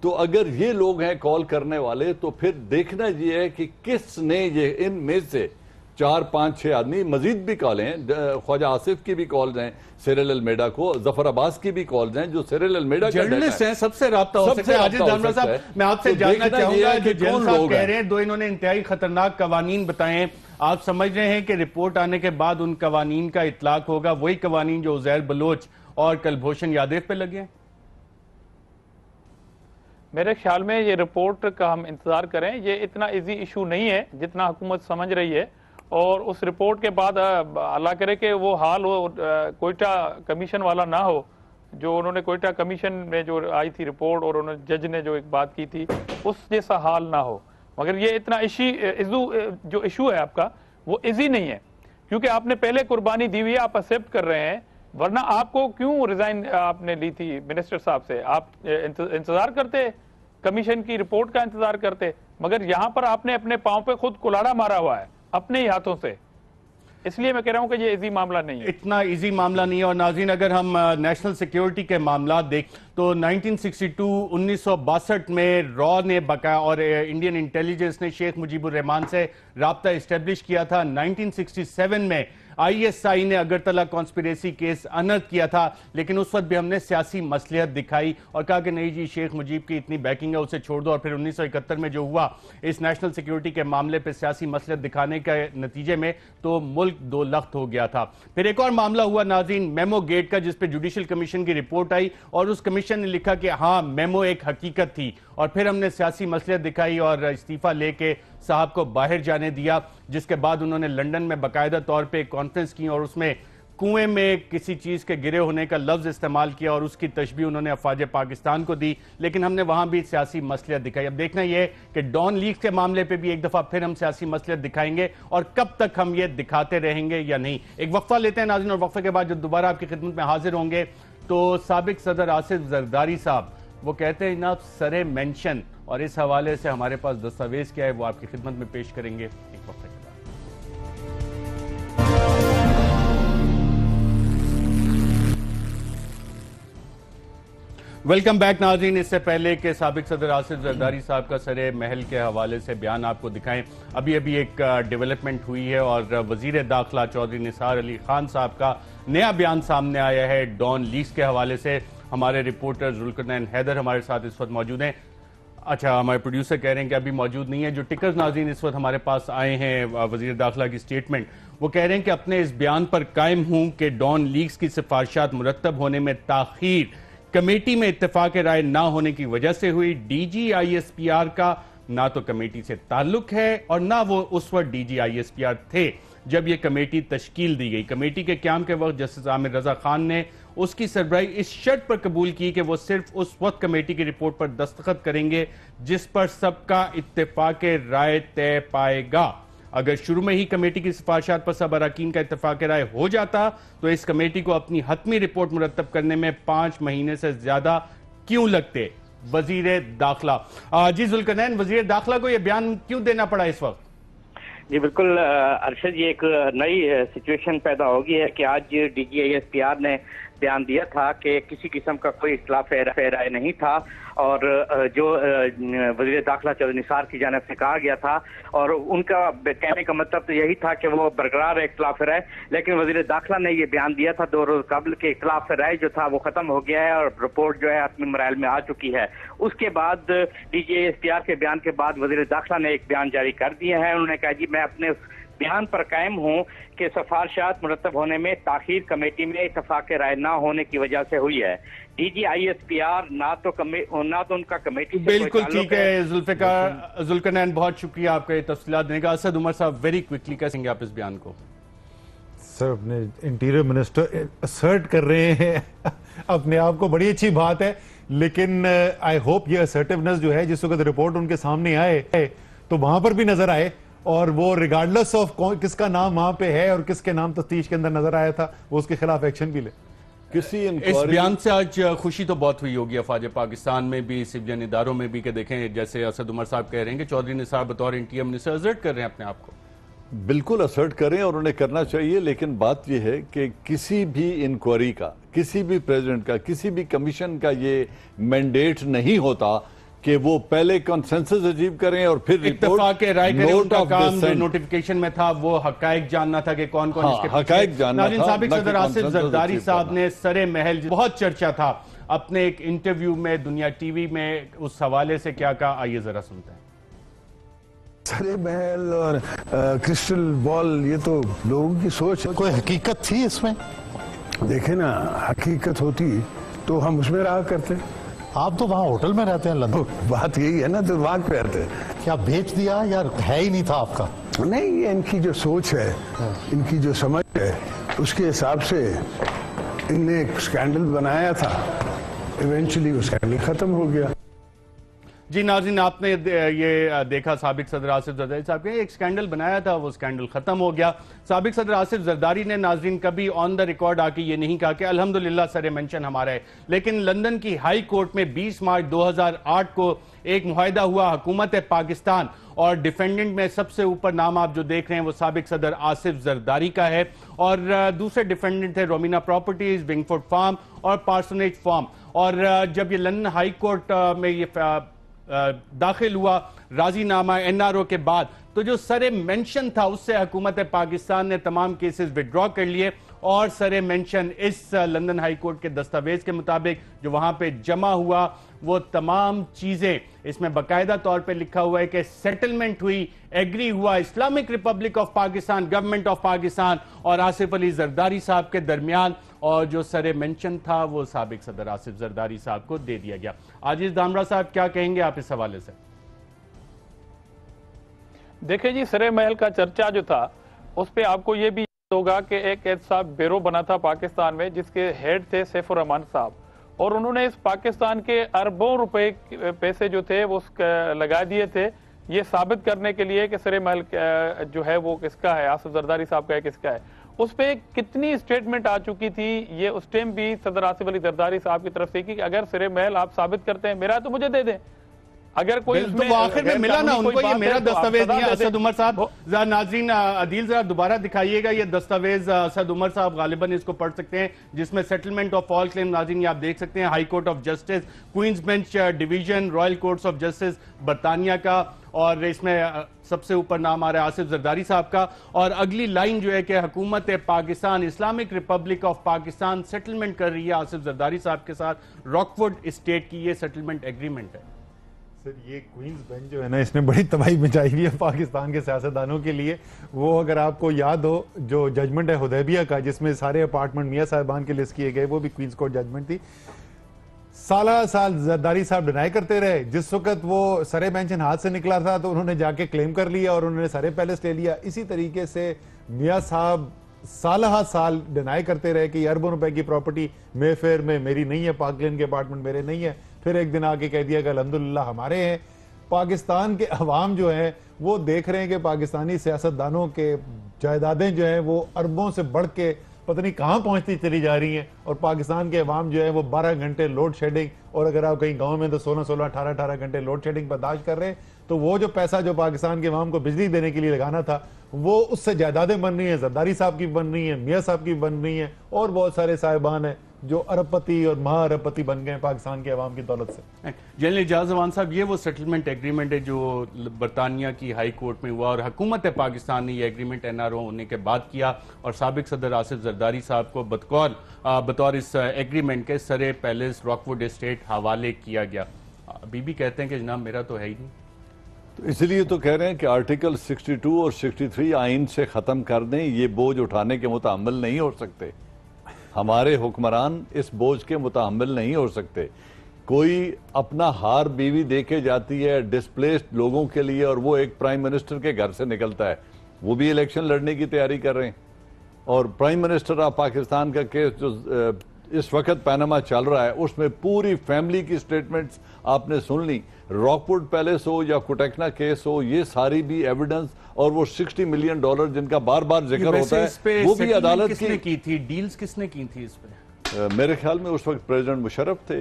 तो अगर ये लोग हैं कॉल करने वाले, तो फिर देखना ये है कि किसने ये, इनमें से 4, 5, 6 आदमी, मजीद भी कॉल हैं, ख्वाजा आसिफ की भी कॉल्स हैं सिरिल अलमेडा को, जफर अब्बास की भी कॉल्स हैं, जो सिरिल अलमेडा जर्नलिस्ट हैं, सबसे राब्ता हो सकता है। आजिज दामरा साहब, मैं आपसे जानना चाहूंगा कि जनरल साहब कह रहे हैं दो इन्होंने इंतहाई खतरनाक कवानीन बताए, आप समझ रहे हैं कि रिपोर्ट आने के बाद उन कवानीन का इतलाक होगा, वही कवानीन जो उज़ैर बलोच और कलभूषण यादव पे लगे हैं? मेरे ख्याल में ये रिपोर्ट का हम इंतजार करें, ये इतना इजी इशू नहीं है जितना हुकूमत समझ रही है। और उस रिपोर्ट के बाद अल्लाह करे कि वो हाल हो, कोयटा कमीशन वाला ना हो, जो उन्होंने कोयटा कमीशन में जो आई थी रिपोर्ट और उन्होंने जज ने जो एक बात की थी, उस जैसा हाल ना हो। मगर ये इतना जो इशू है आपका, वो इजी नहीं है, क्योंकि आपने पहले कुर्बानी दी हुई है, आप एक्सेप्ट कर रहे हैं, वरना आपको क्यों रिजाइन आपने ली थी मिनिस्टर साहब से? आप इंतजार करते, कमीशन की रिपोर्ट का इंतजार करते, मगर यहां पर आपने अपने पांव पे खुद कुलाड़ा मारा हुआ है अपने ही हाथों से। इसलिए मैं कह रहा हूं कि ये इजी मामला नहीं है, इतना इजी मामला नहीं है। और नाज़रीन, अगर हम नेशनल सिक्योरिटी के मामला देख तो 1962 में रॉ ने बकाया और इंडियन इंटेलिजेंस ने शेख मुजीबुर रहमान से राब्ता इस्टेब्लिश किया था। 1967 में ISI ने अगरतला कॉन्स्पिरेसी केस अनर्थ किया था, लेकिन उस वक्त भी हमने सियासी मसलियत दिखाई और कहा कि नहीं जी, शेख मुजीब की इतनी बैकिंग है, उसे छोड़ दो। और फिर 1971 में जो हुआ इस नेशनल सिक्योरिटी के मामले पर सियासी मसलियत दिखाने के नतीजे में, तो मुल्क दो लख्त हो गया था। फिर एक और मामला हुआ नाज़रीन, मेमो गेट का, जिस पर जुडिशल कमीशन की रिपोर्ट आई और उस कमीशन ने लिखा कि हाँ, मेमो एक हकीकत थी। और फिर हमने सियासी मसलियत दिखाई और इस्तीफा लेके साहब को बाहर जाने दिया, जिसके बाद उन्होंने लंदन में बाकायदा तौर पे कॉन्फ्रेंस की और उसमें कुएं में किसी चीज़ के गिरे होने का लफ्ज़ इस्तेमाल किया और उसकी तशबीह उन्होंने अफवाज पाकिस्तान को दी, लेकिन हमने वहाँ भी सियासी मसलियत दिखाई। अब देखना यह है कि डॉन लीक्स के मामले पे भी एक दफ़ा फिर हम सियासी मसलियत दिखाएंगे और कब तक हम ये दिखाते रहेंगे या नहीं। एक वक्फा लेते हैं नाज़रीन, और वक्फे के बाद जब दोबारा आपकी खिदमत में हाजिर होंगे तो साबिक सदर आसिफ जरदारी साहब वो कहते हैं ना सरे मेंशन, और इस हवाले से हमारे पास दस्तावेज क्या है वो आपकी खिदमत में पेश करेंगे एक वक्त के बाद। वेलकम बैक नाज़रीन। इससे पहले कि साबिक सदर आसिफ जरदारी साहब का सरे महल के हवाले से बयान आपको दिखाएं, अभी अभी एक डेवलपमेंट हुई है और वजीर दाखिला चौधरी निसार अली खान साहब का नया बयान सामने आया है डॉन लीक्स के हवाले से। हमारे रिपोर्टर जुल्करनैन हैदर हमारे साथ इस वक्त मौजूद हैं। अच्छा, हमारे प्रोड्यूसर कह रहे हैं कि अभी मौजूद नहीं है। जो टिकर्स नाज़रीन इस वक्त हमारे पास आए हैं वजीर दाखिला की स्टेटमेंट, वो कह रहे हैं कि अपने इस बयान पर कायम हूं कि डॉन लीग्स की सिफारिशात मुरतब होने में ताखीर कमेटी में इत्तेफाक राय ना होने की वजह से हुई। डीजी ISPR का ना तो कमेटी से ताल्लुक है और ना वो उस वक्त डीजी ISPR थे जब ये कमेटी तश्कील दी गई। कमेटी के क्याम के वक्त जस्टिस आमिर रजा खान ने उसकी सरबराही इस शर्त पर कबूल की कि वो सिर्फ उस वक्त कमेटी की रिपोर्ट पर दस्तखत करेंगे जिस पर सबका इत्तेफाक राय तय पाएगा। अगर शुरू में ही कमेटी की सिफारिशात पर सब अरकान का इत्तेफाक राय हो जाता तो इस कमेटी को अपनी हतमी रिपोर्ट मुरतब करने में 5 महीने से ज्यादा क्यों लगते। वजीर दाखिला जी जुल्करनैन, वजीर दाखिला को यह बयान क्यों देना पड़ा इस वक्त? जी बिल्कुल अरशद, ये एक नई सिचुएशन पैदा हो गई है कि आज डीजी ISPR ने बयान दिया था कि किसी किस्म का कोई इख्तिलाफ राय नहीं था और जो वज़ीर दाखिला चौधरी निसार की जानिब से कहा गया था और उनका कहने का मतलब तो यही था कि वो बरकरार है इख्तिलाफ राय, लेकिन वज़ीर दाखिला ने ये बयान दिया था 2 रोज कबल के इख्तिलाफ राय जो था वो खत्म हो गया है और रिपोर्ट जो है हतमी मराइल में आ चुकी है। उसके बाद डीजी ISPR के बयान के बाद वज़ीर दाखिला ने एक बयान जारी कर दिया है। उन्होंने कहा जी मैं अपने बयान पर कायम हूं कि सिफारिशात मुरतब होने में ताखीर कमेटी में इत्तेफाक राय ना होने की वजह से हुई है। डीजी ISPR ना तो उनका कमेटी से बिल्कुल ठीक है जुल्करनैन, बहुत शुक्रिया आपका ये तफसीलात देने का। असद उमर साहब, वेरी क्विकली कहेंगे आप इस बयान को? सर, अपने इंटीरियर मिनिस्टर असर्ट कर रहे हैं अपने आप को, बड़ी अच्छी बात है, लेकिन आई होप ये असर्टिवनेस जो है जिस वक्त रिपोर्ट उनके सामने आए तो वहां पर भी नजर आए और वो रिगार्डलेस ऑफ किसका नाम वहां पे है और किसके नाम तफ्तीश के अंदर नजर आया था वो उसके खिलाफ एक्शन भी ले। इस बयान से आज खुशी तो बहुत हुई होगी अफवाज पाकिस्तान में भी, सिविलियन इदारों में भी, कि देखें जैसे असद उमर साहब कह रहे हैं कि चौधरी निसार बतौर इंटीरियर मिनिस्टर असर्ट कर रहे हैं अपने आप को। बिल्कुल असर्ट करें और उन्हें करना चाहिए, लेकिन बात यह है कि किसी भी इंक्वायरी का, किसी भी प्रेसिडेंट का, किसी भी कमीशन का ये मैंडेट नहीं होता कि वो पहले कंसेंसस अचीव करें और फिर इत्तेफाक राय करें। उनका काम जो नोटिफिकेशन में था वो हकायक जानना था कि कौन कौन इसके हकायक जानना था। साबिक सदर आसिफ जरदारी साहब ने सरे महल, बहुत चर्चा था, अपने एक इंटरव्यू में दुनिया टीवी में उस हवाले से क्या कहा, आइए जरा सुनते हैं। सरे महल और क्रिस्टल बॉल, ये तो लोगों की सोच है। कोई हकीकत थी इसमें? देखे ना, हकीकत होती तो हम उसमें रहा करते। आप तो वहाँ होटल में रहते हैं लंदन। बात यही है ना, तो वहां पे रहते। क्या बेच दिया या है ही नहीं था आपका? नहीं, ये इनकी जो सोच है, इनकी जो समझ है, उसके हिसाब से इनने एक स्कैंडल बनाया था, इवेंचुअली वो स्कैंडल खत्म हो गया। जी नाज़रीन, आपने ये देखा साबिक सदर आसिफ जरदारी साहब के एक स्कैंडल बनाया था, वो स्कैंडल खत्म हो गया। साबिक सदर आसिफ जरदारी ने नाज़रीन कभी ऑन द रिकॉर्ड आके ये नहीं कहा कि अल्हम्दुलिल्लाह सरे मेंशन हमारा है, लेकिन लंदन की हाई कोर्ट में 20 मार्च 2008 को एक मुआहिदा हुआ हुकूमत पाकिस्तान और डिफेंडेंट में सबसे ऊपर नाम आप जो देख रहे हैं वो साबिक सदर आसिफ जरदारी का है और दूसरे डिफेंडेंट थे रोमिना प्रॉपर्टीज, विंगफुट फार्म और पार्सोनेज फार्म। और जब ये लंदन हाई कोर्ट में ये दाखिल हुआ राजीनामा NRO के बाद, तो जो सरे मेंशन था उससे हुकूमत पाकिस्तान ने तमाम केसेस विड्रॉ कर लिए और सरे मेंशन इस लंदन हाई कोर्ट के दस्तावेज के मुताबिक जो वहां पे जमा हुआ वो तमाम चीजें, इसमें बाकायदा तौर पे लिखा हुआ है कि सेटलमेंट हुई, एग्री हुआ Islamic Republic of Pakistan, government of Pakistan और आसिफ अली जरदारी साहब के दरमियान, और जो सरे मेंशन था वो साबिक सदर आसिफ जरदारी साहब को दे दिया गया। आजिज दामरा साहब, क्या कहेंगे आप इस हवाले से? देखिए जी, सरे महल का चर्चा जो था उस पर आपको ये भी याद होगा कि एक ऐसा ब्यूरो बना था पाकिस्तान में जिसके हेड थे सैफुर रहमान साहब, और उन्होंने इस पाकिस्तान के अरबों रुपए पैसे जो थे वो लगा दिए थे ये साबित करने के लिए कि सरे महल जो है वो किसका है, आसिफ जरदारी साहब का है, किसका है। उस पर कितनी स्टेटमेंट आ चुकी थी, ये उस टाइम भी सदर आसिफ अली जरदारी साहब की तरफ से कि अगर सरे महल आप साबित करते हैं मेरा तो मुझे दे दें। अगर कोई तो वो आखिर में मिला ना उनको, ये मेरा दस्तावेज नहीं है। असद उमर साहब, नाज़रीन अदील जरा दोबारा दिखाइएगा ये दस्तावेज, असद उमर साहब गालिबन इसको पढ़ सकते हैं, जिसमें सेटलमेंट ऑफ ऑल क्लेम, नाज़रीन ये आप देख सकते हैं, High Court of Justice, Queen's Bench Division, Royal Courts of Justice बरतानिया का, और इसमें सबसे ऊपर नाम आ रहा है आसिफ जरदारी साहब का, और अगली लाइन जो है कि हुकूमत Pakistan Islamic Republic of Pakistan settlement कर रही है आसिफ जरदारी साहब के साथ, रॉकवुड स्टेट की ये सेटलमेंट एग्रीमेंट है। सर ये क्वींस बेंच जो है ना, इसने बड़ी तबाही मचाई हुई है पाकिस्तान के सियासतदानों के लिए। वो अगर आपको याद हो जो जजमेंट है हुदैबिया का, जिसमें सारे अपार्टमेंट मियां साहिबान के लिस्ट किए गए, वो भी क्वींस कोर्ट जजमेंट थी। साल जरदारी साहब डिनाई करते रहे। जिस वक्त वो सरे बेंचन हाथ से निकला था तो उन्होंने जाके क्लेम कर लिया और उन्होंने सरे पैलेस ले लिया। इसी तरीके से मियां साहब साल डिनाई करते रहे कि अरबों रुपए की प्रॉपर्टी मेफेयर में मेरी नहीं है, पार्क लेन के अपार्टमेंट मेरे नहीं है। फिर एक दिन आके कह दिया कि अल्हम्दुलिल्लाह हमारे हैं। पाकिस्तान के अवाम जो हैं वो देख रहे हैं कि पाकिस्तानी सियासतदानों के जायदादें जो हैं वो अरबों से बढ़ के पता नहीं कहाँ पहुंचती चली जा रही हैं, और पाकिस्तान के अवाम जो है वो 12 घंटे लोड शेडिंग, और अगर आप कहीं गांव में तो 16, 18 घंटे लोड शेडिंग बर्दाश्त कर रहे हैं। तो वो जो पैसा जो पाकिस्तान के अवाम को बिजली देने के लिए लगाना था, वो उससे जायदादें बन रही हैं, जरदारी साहब की बन रही हैं, मियाँ साहब की बन रही हैं, और बहुत सारे साहिबान हैं जो अरबपति और महा अरबपति बन गए पाकिस्तान के अवाम की दौलत से। जनरल एजाज अवान साहब, ये वो सेटलमेंट एग्रीमेंट है जो बरतानिया की हाई कोर्ट में हुआ, और हुकूमत पाकिस्तान ने ये एग्रीमेंट NRO होने के बाद किया, और साबिक सदर आसिफ जरदारी साहब को बतौर इस एग्रीमेंट के सरे पैलेस रॉकवुड एस्टेट हवाले किया गया। अभी भी कहते हैं कि जनाब मेरा तो है ही नहीं। तो इसलिए तो कह रहे हैं कि आर्टिकल 62 और 63 आइन से ख़त्म कर दें, ये बोझ उठाने के मुतहम्मिल नहीं हो सकते। हमारे हुक्मरान इस बोझ के मुतहम्मिल नहीं हो सकते। कोई अपना हार बीवी दे के जाती है डिस्प्लेस्ड लोगों के लिए, और वो एक प्राइम मिनिस्टर के घर से निकलता है, वो भी इलेक्शन लड़ने की तैयारी कर रहे हैं। और प्राइम मिनिस्टर ऑफ पाकिस्तान का केस जो इस वक्त पैनामा चल रहा है, उसमें पूरी फैमिली की स्टेटमेंट्स आपने सुन ली। रॉकवुड पैलेस हो या कुटेक्ना केस हो, ये सारी भी एविडेंस, और वो $60 मिलियन जिनका बार बार जिक्र होता है, वो भी अदालत की थी। डील्स किसने की थी इस पे? मेरे ख्याल में उस वक्त प्रेसिडेंट मुशर्रफ थे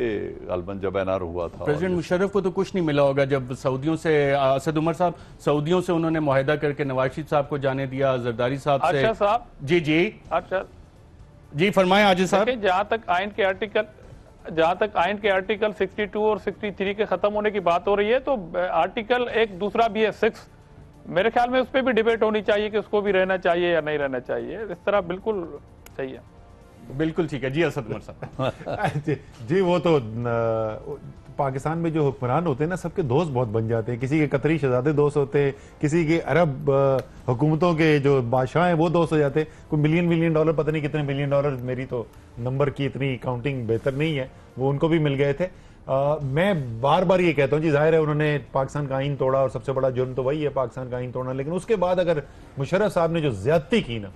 अलबन, जब NRO हुआ था। प्रेसिडेंट मुशर्रफ को तो कुछ नहीं मिला होगा जब सऊदियों से असद उमर साहब सऊदियों से उन्होंने मुआहिदा करके नवाज शरीफ साहब को जाने दिया, जरदारी साहब से। अच्छा साहब जी फरमाएं आजिज साहब। जहां तक आइन के आर्टिकल 62 और 63 के खत्म होने की बात हो रही है, तो आर्टिकल एक दूसरा भी है 6, मेरे ख्याल में उस पर भी डिबेट होनी चाहिए कि उसको भी रहना चाहिए या नहीं रहना चाहिए। इस तरह बिल्कुल सही है। बिल्कुल ठीक है जी असद उमर साहब। जी वो तो पाकिस्तान में जो हुक्मरान होते हैं ना, सबके दोस्त बहुत बन जाते हैं। किसी के कतरी शहजादे दोस्त होते हैं, किसी के अरब हुकूमतों के जो बादशाह हैं वो दोस्त हो जाते हैं। कोई मिलियन डॉलर, पता नहीं कितने $मिलियन, मेरी तो नंबर की इतनी काउंटिंग बेहतर नहीं है, वो उनको भी मिल गए थे। मैं बार बार ये कहता हूँ जी, जाहिर है उन्होंने पाकिस्तान का आइन तोड़ा, और सबसे बड़ा जुर्म तो वही है पाकिस्तान का आइन तोड़ना। लेकिन उसके बाद अगर मुशर्रफ साहब ने जो ज्यादती की ना,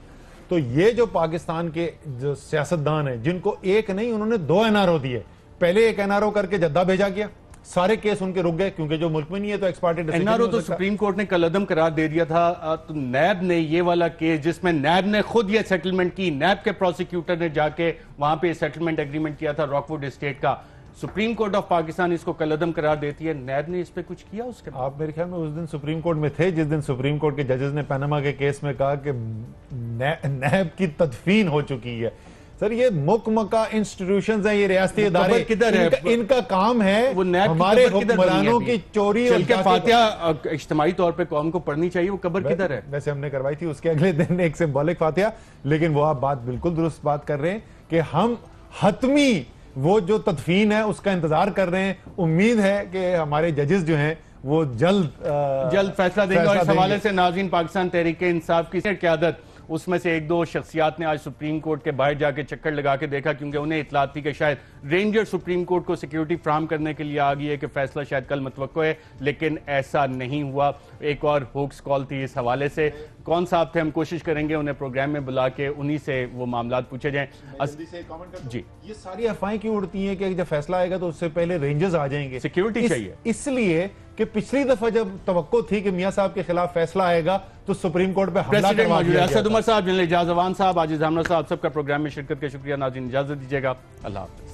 तो ये जो पाकिस्तान के जो सियासतदान हैं, जिनको एक नहीं उन्होंने 2 NRO दिए। पहले एक NRO करके जद्दा भेजा गया, सारे केस उनके रुक गए, क्योंकि जो मुल्क में नहीं है तो एक्सपार्टी NRO तो सुप्रीम कोर्ट ने कलअदम करार दे दिया था। तो नैब ने ये वाला केस, जिसमें नैब ने खुद ये सेटलमेंट की, नैब के प्रोसिक्यूटर ने जाके वहां पे सेटलमेंट एग्रीमेंट किया था रॉकवुड एस्टेट का, सुप्रीम कोर्ट ऑफ पाकिस्तान इसको कलअदम करार देती है। नैब ने इस पे कुछ किया उसके बाद? आप मेरे ख्याल में उस दिन सुप्रीम कोर्ट में थे, जिस दिन सुप्रीम कोर्ट के जजेस ने पनामा के केस में कहा कि नैब की तदफीन हो चुकी है। सर ये मुकमका इंस्टीट्यूशंस हैं, ये रियासती इदारे, किधर है? इनका काम है वो हमारे हुक्मरानों की चोरी और फातिहा इज्तिमाई तौर पे कौम को पढ़नी चाहिए। वो कब्र किधर है? वैसे हमने करवाई थी उसके अगले दिन एक सिंबॉलिक फातिहा, लेकिन वो आप बात बिल्कुल दुरुस्त बात कर रहे हैं कि हम हतमी वो जो तदफीन है उसका इंतजार कर रहे हैं। उम्मीद है कि हमारे जजेस जो हैं वो जल्द फैसला देंगे। और इस हवाले से नाज़रीन, पाकिस्तान तहरीक इंसाफ की क़यादत, उसमें से 1-2 शख्सियात ने आज सुप्रीम कोर्ट के बाहर जाके चक्कर लगा के देखा, क्योंकि उन्हें इतलात थी कि शायद रेंजर सुप्रीम कोर्ट को सिक्योरिटी फ्राहम करने के लिए आ गई है कि फैसला शायद कल मुतवक्को है, लेकिन ऐसा नहीं हुआ। एक और होक्स कॉल थी इस हवाले से। कौन साहब थे, हम कोशिश करेंगे उन्हें प्रोग्राम में बुला के उन्हीं से वो मामला पूछे जाएं। जी, ये सारी अफवाहें क्यों उड़ती हैं कि जब फैसला आएगा तो उससे पहले रेंजर्स आ जाएंगे? सिक्योरिटी चाहिए, इसलिए कि पिछली दफा जब तवक्को थी कि मियां साहब के खिलाफ फैसला आएगा तो सुप्रीम कोर्ट पे हमला करवा दिया गया। असद उमर साहब, जनरल एजाज अवान साहब, आजिज हमला साहब, सबका प्रोग्राम में शिरकत का शुक्रिया। नाज़रीन इजाजत दीजिएगा, अल्लाह हाफ़िज़।